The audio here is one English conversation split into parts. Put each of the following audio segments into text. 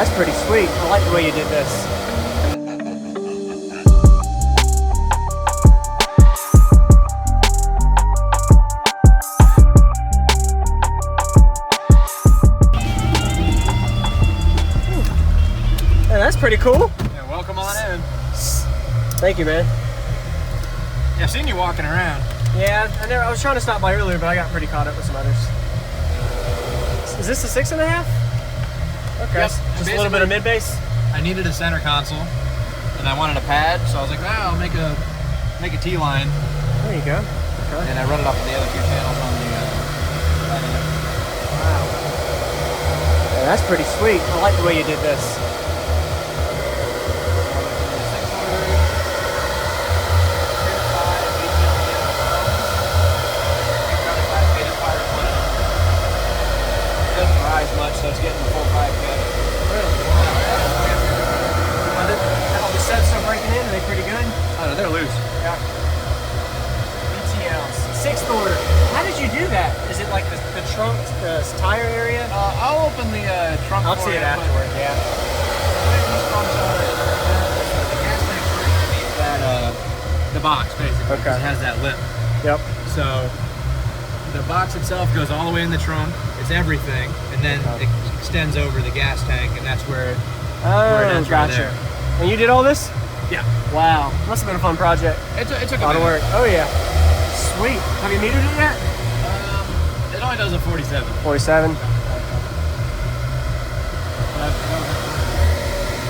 That's pretty sweet. I like the way you did this. Yeah, that's pretty cool. Yeah, welcome on in. Thank you, man. Yeah, I've seen you walking around. Yeah, I was trying to stop by earlier, but I got pretty caught up with some others. Is this a 6.5? Okay, Yep. just a little bit of mid bass. I needed a center console, and I wanted a pad, so I was like, I'll make a T-line. There you go. Okay. And I run it off of the other two channels on the Wow. Yeah, that's pretty sweet. I like the way you did this. Much, so it's getting the full 5K. Really? All the sets are breaking in. Are they pretty good? Oh no, they're loose. Yeah. BTLs. 6th order. How did you do that? Is it like the trunk, the tire area? I'll open the trunk. I'll see it afterward. Yeah. The box basically. Okay. It has that lip. Yep. So the box itself goes all the way in the trunk. It's everything, and then it extends over the gas tank, and that's where it ends right gotcha. there. And you did all this? Yeah. Wow. Must have been a fun project. It took a lot of work. Oh yeah. Sweet. Have you metered it yet? It only does a 47. 47.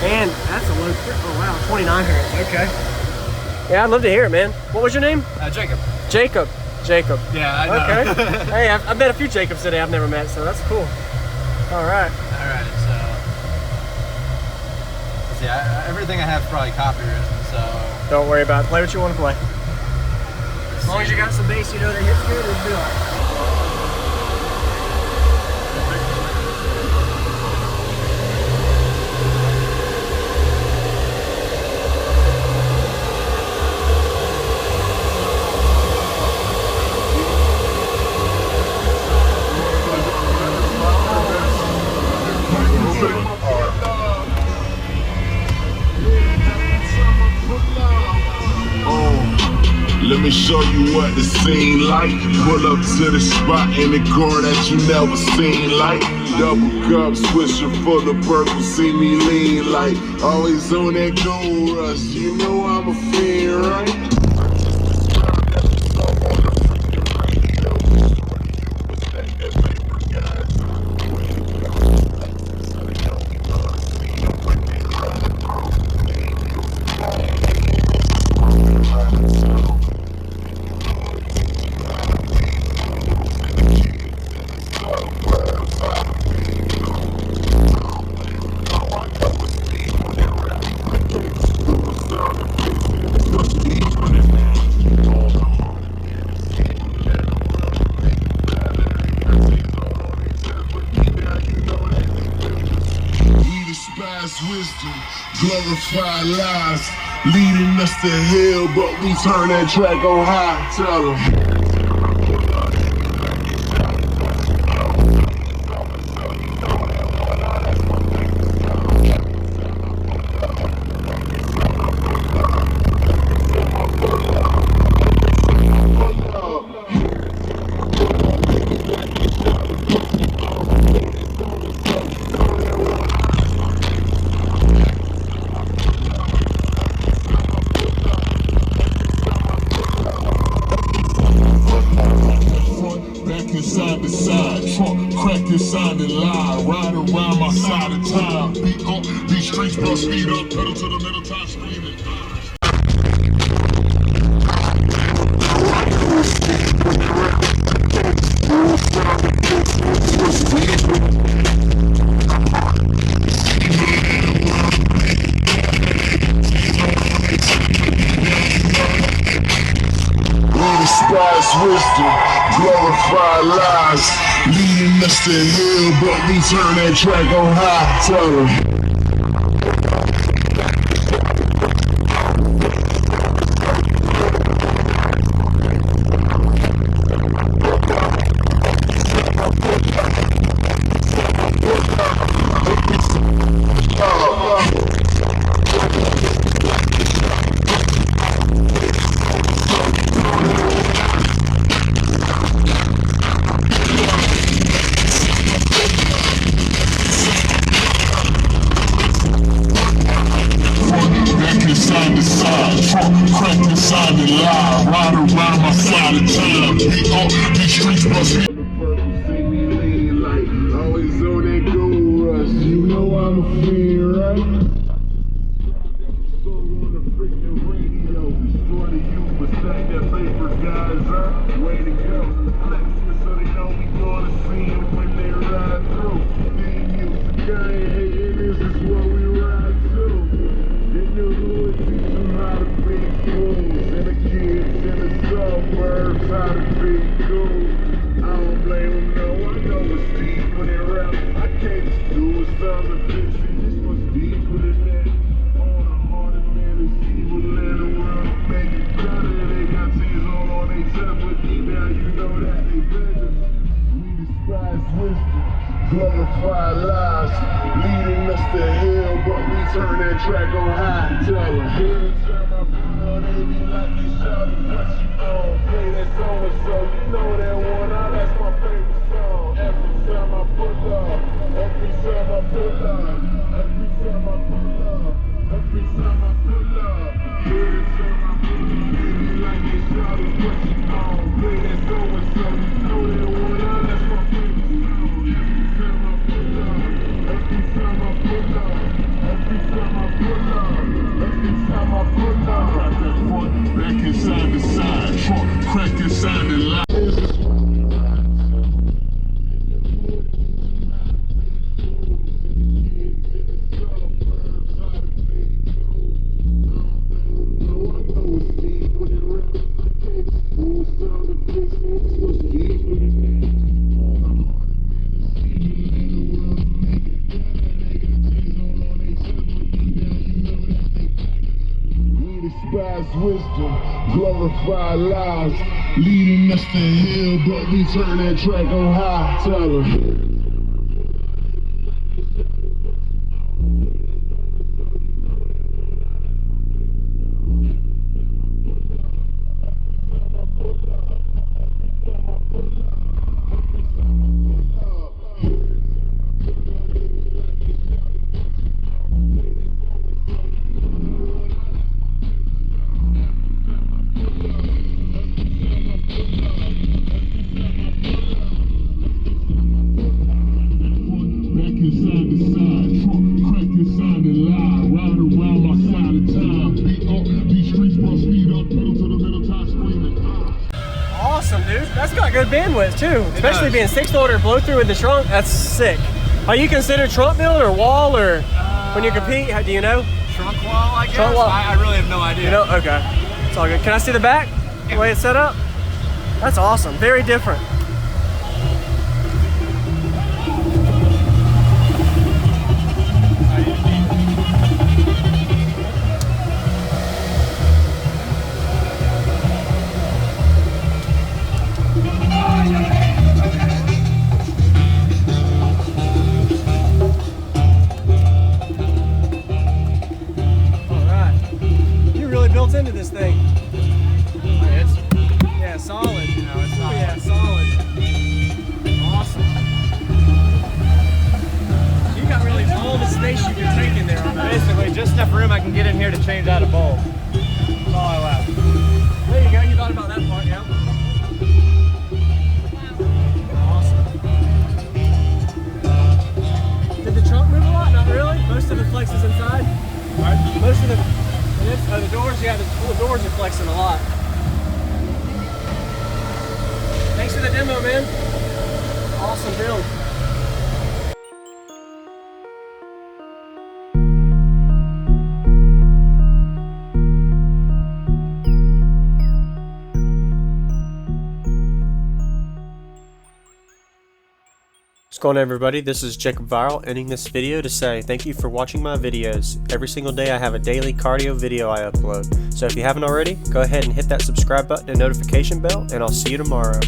Man, that's a low. Oh wow, 29 hertz. Okay. Yeah, I'd love to hear it, man. What was your name? Jacob. Jacob. Jacob. Yeah, I know. Okay. Hey, I've met a few Jacobs today I've never met, so that's cool. All right. All right. So, let's see. Everything I have is probably copywritten, so Don't worry about it. Play what you want to play. As long as you got some bass, you know that hits good, it'll be all right. Let me show you what the scene like. Pull up to the spot in the car that you never seen like. Double cup, swisher full of purple, see me lean like. Always on that gold rush, you know I'm a fiend, right? Wisdom, glorify lies, leading us to hell, but we turn that track on high. Tell them. Side to side, trunk cracked inside the line, ride around my side of town. Beat up, these streets, bro, speed up, pedal to the middle, time screaming. Despise wisdom, glorify lies, leading us to hell, but we turn that track on high. Tell them. scene, right? On the freaking radio, destroy the youth, but stack that paper, guys up. Way to go. Flexing so they know we gonna see them when they ride through. These youth, gang hating, this is what we ride to. In the hood, teach them how to be fools. And the kids in the suburbs, how to be cool. I don't blame them, no, I know it's deep when they rap. I can't just do it, sounds a bitch, this was deeper than that. On a heart of man, it's evil, let them run, make it better. They got tears on their chest, but deep down you know that they beggars. We despise wisdom, glorify lies, leading us to hell, but we turn that track on high. Tell them, every time I put on, they be like they shouting, what you on? Play that song or so, you know that one, now that's my favorite song. Every time I pull up, every time I pull up, every time I pull up, every time I pull up, every time I pull up, they be like they shouting, what you on? Play that song or so, you know that one, now that's my favorite song. Every time I pull up, every time I pull up, every time I pull up, every time I pull up, crack that front, back inside the side, trunk, crack inside the line. Wisdom, glorify lies, leading us to hell, but we turn that track on high. Tell them. Inside the side, trunk, crack inside the line, ride around my side of town, beat up, these streets bust speed up, pedal to the middle, time screaming. Awesome, dude. That's got good bandwidth too, especially being 6-volt blow through with the trunk. That's sick. Are you considered trunk build or wall or when you compete? Do you know? Trunk wall, I guess? Trunk wall. I really have no idea. You know? Okay. It's all good. Can I see the back? The way it's set up? That's awesome. Very different. Built into this thing. Yeah, solid. No, it's solid. Yeah, solid. Awesome. You got really all the space you can take in there on that. Basically, just enough room I can get in here to change out a bulb. That's all I left. There you go. You thought about that part, yeah. Awesome. Did the trunk move a lot? Not really. Most of the flex is inside. Right. Most of the the doors, yeah, the doors are flexing a lot. Thanks for the demo, man. Awesome build. What's going on, everybody? This is Jacob Viral, ending this video to say thank you for watching my videos. Every single day I have a daily cardio video I upload. So if you haven't already, go ahead and hit that subscribe button and notification bell, and I'll see you tomorrow.